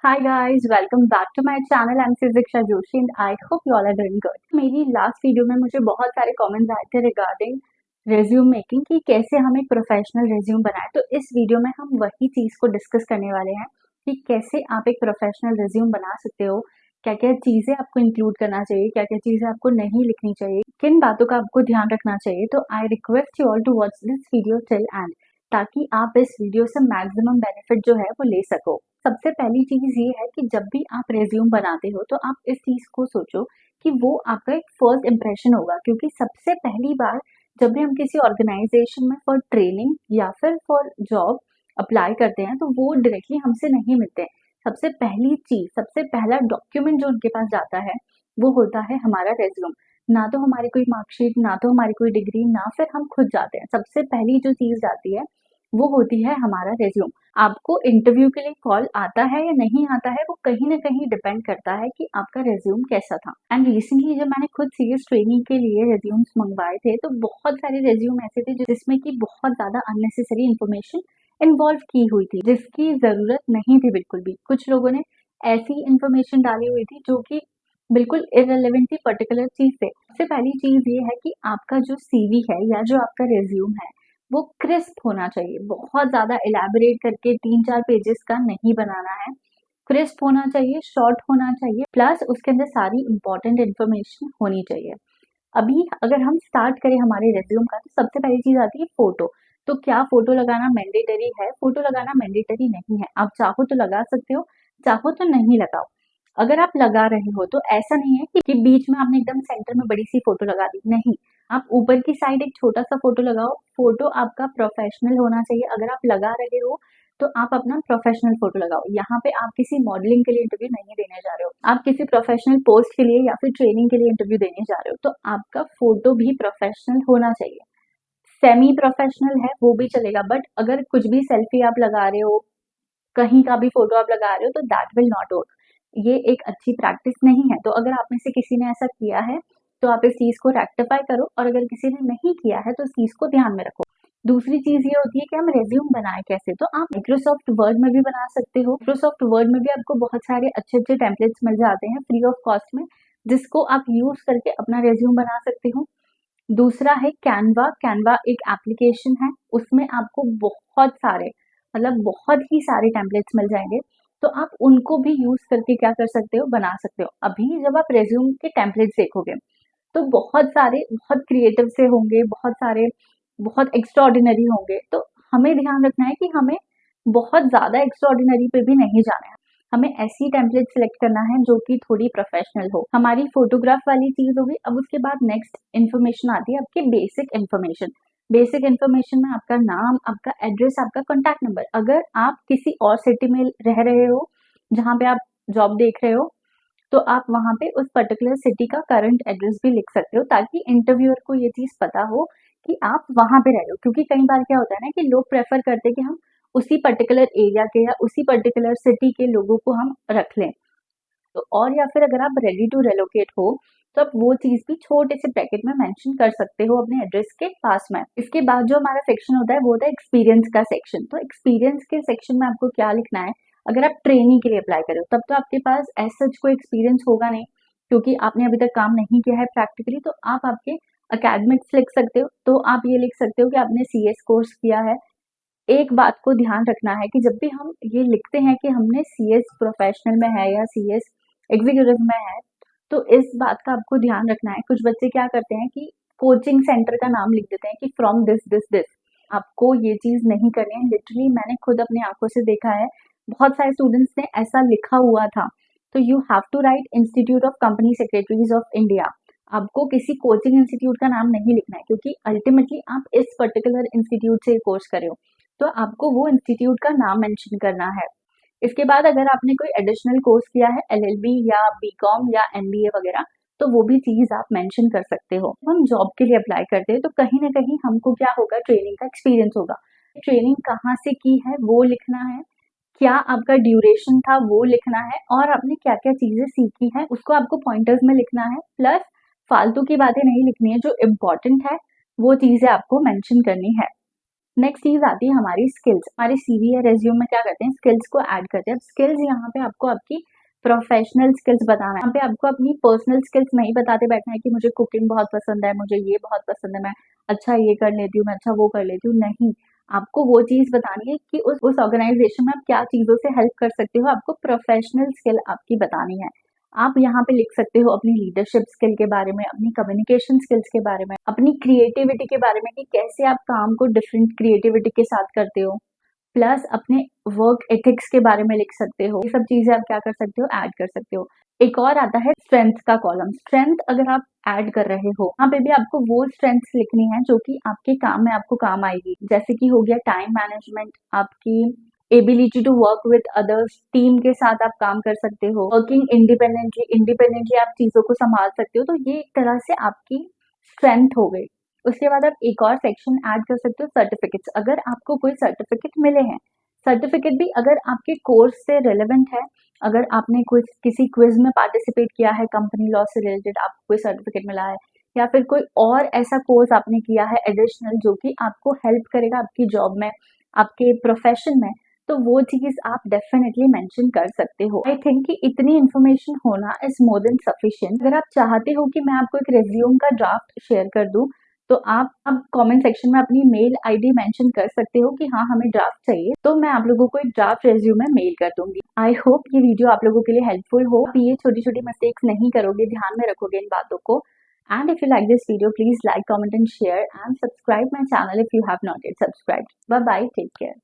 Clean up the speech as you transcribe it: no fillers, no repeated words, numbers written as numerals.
Hi guys, welcome back to my channel. I'm Siksha Joshi and I hope you all are doing good. मेरी last video में मुझे बहुत सारे comments आए थे रिगार्डिंग रेज्यूम मेकिंग कि कैसे हम एक प्रोफेशनल रेज्यूम बनाएं। तो इस वीडियो में हम वही चीज़ को डिस्कस करने वाले हैं कि कैसे आप एक प्रोफेशनल रेज्यूम बना सकते हो, क्या क्या चीज़ें आपको इंक्लूड करना चाहिए, क्या क्या चीज़ें आपको नहीं लिखनी चाहिए, किन बातों का आपको ध्यान रखना चाहिए। तो I request you all to watch this video till end, ताकि आप इस वीडियो से मैक्सिमम बेनिफिट जो है वो ले सको। सबसे पहली चीज ये है कि जब भी आप रेज्यूम बनाते हो तो आप इस चीज को सोचो कि वो आपका एक फर्स्ट इम्प्रेशन होगा, क्योंकि सबसे पहली बार जब भी हम किसी ऑर्गेनाइजेशन में फॉर ट्रेनिंग या फिर फॉर जॉब अप्लाई करते हैं तो वो डायरेक्टली हमसे नहीं मिलते हैं। सबसे पहली चीज, सबसे पहला डॉक्यूमेंट जो उनके पास जाता है वो होता है हमारा रेज्यूम। ना तो हमारी कोई मार्कशीट, ना तो हमारी कोई डिग्री, ना फिर हम खुद जाते हैं। सबसे पहली जो चीज जाती है वो होती है हमारा रेज्यूम। आपको इंटरव्यू के लिए कॉल आता है या नहीं आता है वो कहीं ना कहीं डिपेंड करता है कि आपका रेज्यूम कैसा था। एंड रिसेंटली जब मैंने खुद सीएस ट्रेनिंग के लिए रेज्यूम्स मंगवाए थे तो बहुत सारे रेज्यूम ऐसे थे जिसमें कि बहुत ज्यादा अननेसेसरी इन्फॉर्मेशन इन्वॉल्व की हुई थी, जिसकी जरूरत नहीं थी बिल्कुल भी। कुछ लोगों ने ऐसी इन्फॉर्मेशन डाली हुई थी जो कि बिल्कुल इरेलेवेंट थी पर्टिकुलर चीज से। सबसे पहली चीज ये है कि आपका जो सीवी है या जो आपका रेज्यूम है वो क्रिस्प होना चाहिए। बहुत ज्यादा इलैबोरेट करके 3-4 पेजेस का नहीं बनाना है। क्रिस्प होना चाहिए, शॉर्ट होना चाहिए, प्लस उसके अंदर सारी इंपॉर्टेंट इन्फॉर्मेशन होनी चाहिए। अभी अगर हम स्टार्ट करें हमारे रेज्यूम का तो सबसे पहली चीज आती है फोटो। तो क्या फोटो लगाना मैंडेटरी है? फोटो लगाना मैंडेटरी नहीं है। आप चाहो तो लगा सकते हो, चाहो तो नहीं लगाओ। अगर आप लगा रहे हो तो ऐसा नहीं है कि बीच में आपने एकदम सेंटर में बड़ी सी फोटो लगा दी, नहीं। आप ऊपर की साइड एक छोटा सा फोटो लगाओ। फोटो आपका प्रोफेशनल होना चाहिए। अगर आप लगा रहे हो तो आप अपना प्रोफेशनल फोटो लगाओ। यहाँ पे आप किसी मॉडलिंग के लिए इंटरव्यू नहीं देने जा रहे हो, आप किसी प्रोफेशनल पोस्ट के लिए या फिर ट्रेनिंग के लिए इंटरव्यू देने जा रहे हो, तो आपका फोटो भी प्रोफेशनल होना चाहिए। सेमी प्रोफेशनल है वो भी चलेगा, बट अगर कुछ भी सेल्फी आप लगा रहे हो, कहीं का भी फोटो आप लगा रहे हो, तो दैट विल नॉट वर्क। ये एक अच्छी प्रैक्टिस नहीं है। तो अगर आप में से किसी ने ऐसा किया है तो आप इस चीज को रेक्टिफाई करो, और अगर किसी ने नहीं किया है तो इस चीज को ध्यान में रखो। दूसरी चीज ये होती है कि हम रेज्यूम बनाए कैसे। तो आप माइक्रोसॉफ्ट वर्ड में भी बना सकते हो। माइक्रोसॉफ्ट वर्ड में भी आपको बहुत सारे अच्छे अच्छे टेम्पलेट्स मिल जाते हैं फ्री ऑफ कॉस्ट में, जिसको आप यूज करके अपना रेज्यूम बना सकते हो। दूसरा है कैनवा। कैनवा एक एप्लीकेशन है, उसमें आपको बहुत सारे, मतलब बहुत ही सारे टेम्पलेट्स मिल जाएंगे। तो आप उनको भी यूज करके क्या कर सकते हो, बना सकते हो। अभी जब आप रेज्यूम के टेम्पलेट्स देखोगे तो बहुत सारे, बहुत क्रिएटिव से होंगे, बहुत सारे बहुत एक्स्ट्राऑर्डिनरी होंगे। तो हमें ध्यान रखना है कि हमें बहुत ज्यादा एक्स्ट्राऑर्डिनरी पे भी नहीं जाना है। हमें ऐसी टेम्पलेट सिलेक्ट करना है जो कि थोड़ी प्रोफेशनल हो। हमारी फोटोग्राफ वाली चीज होगी। अब उसके बाद नेक्स्ट इन्फॉर्मेशन आती है आपकी बेसिक इन्फॉर्मेशन। बेसिक इन्फॉर्मेशन में आपका नाम, आपका एड्रेस, आपका कॉन्टैक्ट नंबर। अगर आप किसी और सिटी में रह रहे हो जहाँ पे आप जॉब देख रहे हो तो आप वहां पे उस पर्टिकुलर सिटी का करंट एड्रेस भी लिख सकते हो, ताकि इंटरव्यूअर को ये चीज पता हो कि आप वहां पे रह रहे हो। क्योंकि कई बार क्या होता है ना कि लोग प्रेफर करते हैं कि हम उसी पर्टिकुलर एरिया के या उसी पर्टिकुलर सिटी के लोगों को हम रख लें। तो और या फिर अगर आप रेडी टू रेलोकेट हो तो आप वो चीज भी छोटे से ब्रैकेट में मेंशन कर सकते हो अपने एड्रेस के पास में। इसके बाद जो हमारा सेक्शन होता है वो होता है एक्सपीरियंस का सेक्शन। तो एक्सपीरियंस के सेक्शन में आपको क्या लिखना है? अगर आप ट्रेनिंग के लिए अप्लाई करो तब तो आपके पास एज सच कोई एक्सपीरियंस होगा नहीं, क्योंकि आपने अभी तक काम नहीं किया है प्रैक्टिकली। तो आप आपके अकेडमिक्स लिख सकते हो। तो आप ये लिख सकते हो कि आपने सीएस कोर्स किया है। एक बात को ध्यान रखना है कि जब भी हम ये लिखते हैं कि हमने सीएस प्रोफेशनल में है या सीएस एग्जीक्यूटिव में है, तो इस बात का आपको ध्यान रखना है। कुछ बच्चे क्या करते हैं कि कोचिंग सेंटर का नाम लिख देते हैं कि फ्रॉम दिस दिस दिस। आपको ये चीज नहीं करनी है। लिटरली मैंने खुद अपनी आंखों से देखा है, बहुत सारे स्टूडेंट्स ने ऐसा लिखा हुआ था। तो you have to write institute of company secretaries of India. आपको किसी कोचिंग इंस्टीट्यूट का नाम नहीं लिखना है, क्योंकि अल्टीमेटली आप इस पर्टिकुलर इंस्टीट्यूट से कोर्स करे हो तो आपको वो इंस्टीट्यूट का नाम मेंशन करना है। इसके बाद अगर आपने कोई एडिशनल कोर्स किया है, एलएलबी या बीकॉम या एमबीए वगैरह, तो वो भी चीज आप मेंशन कर सकते हो। हम जॉब के लिए अप्लाई करते हैं तो कहीं ना कहीं हमको क्या होगा, ट्रेनिंग का एक्सपीरियंस होगा। ट्रेनिंग कहाँ से की है वो लिखना है, क्या आपका ड्यूरेशन था वो लिखना है, और आपने क्या क्या चीजें सीखी है उसको आपको पॉइंटर्स में लिखना है। प्लस फालतू की बातें नहीं लिखनी है, जो इम्पोर्टेंट है वो चीजें आपको मेंशन करनी है। नेक्स्ट चीज आती है हमारी स्किल्स। हमारी सीवी या रेज्यूम में क्या करते हैं, स्किल्स को ऐड करते हैं। अब स्किल्स यहाँ पे आपको आपकी प्रोफेशनल स्किल्स बताना है। यहाँ पे आपको अपनी पर्सनल स्किल्स नहीं बताते बैठना है कि मुझे कुकिंग बहुत पसंद है, मुझे ये बहुत पसंद है, मैं अच्छा ये कर लेती हूँ, मैं अच्छा वो कर लेती हूँ। नहीं, आपको वो चीज बतानी है कि उस ऑर्गेनाइजेशन में आप क्या चीजों से हेल्प कर सकते हो। आपको प्रोफेशनल स्किल आपकी बतानी है। आप यहाँ पे लिख सकते हो अपनी लीडरशिप स्किल के बारे में, अपनी कम्युनिकेशन स्किल्स के बारे में, अपनी क्रिएटिविटी के बारे में कि कैसे आप काम को डिफरेंट क्रिएटिविटी के साथ करते हो, प्लस अपने वर्क एथिक्स के बारे में लिख सकते हो। ये सब चीजें आप क्या कर सकते हो, ऐड कर सकते हो। एक और आता है स्ट्रेंथ का कॉलम। स्ट्रेंथ अगर आप ऐड कर रहे हो, यहाँ पे भी आपको वो स्ट्रेंथ्स लिखनी है जो कि आपके काम में आपको काम आएगी। जैसे कि हो गया टाइम मैनेजमेंट, आपकी ability to work with others, team के साथ आप काम कर सकते हो, वर्किंग इंडिपेंडेंटली आप चीजों को संभाल सकते हो। तो ये एक तरह से आपकी स्ट्रेंथ हो गई। उसके बाद आप एक और सेक्शन ऐड कर सकते हो, सर्टिफिकेट्स। अगर आपको कोई सर्टिफिकेट मिले हैं, सर्टिफिकेट भी अगर आपके कोर्स से रिलेवेंट है, अगर आपने कुछ किसी क्विज में पार्टिसिपेट किया है कंपनी लॉ से रिलेटेड, आपको कोई सर्टिफिकेट मिला है, या फिर कोई और ऐसा कोर्स आपने किया है एडिशनल जो कि आपको हेल्प करेगा आपकी जॉब में, आपके प्रोफेशन में, तो वो चीज आप डेफिनेटली मेंशन कर सकते हो। आई थिंक कि इतनी इन्फॉर्मेशन होना इज मोर देन सफिशिएंट। अगर आप चाहते हो कि मैं आपको एक रेज्यूम का ड्राफ्ट शेयर कर दूं, तो आप अब कमेंट सेक्शन में अपनी मेल आईडी मेंशन कर सकते हो कि हाँ हमें ड्राफ्ट चाहिए, तो मैं आप लोगों को एक ड्राफ्ट रेज्यूमे मेल कर दूंगी। आई होप ये वीडियो आप लोगों के लिए हेल्पफुल हो। आप ये छोटी छोटी मिस्टेक्स नहीं करोगे, ध्यान में रखोगे इन बातों को। And if you like this video, please like, comment and share and subscribe my channel if you have not yet subscribed. Bye bye, take care.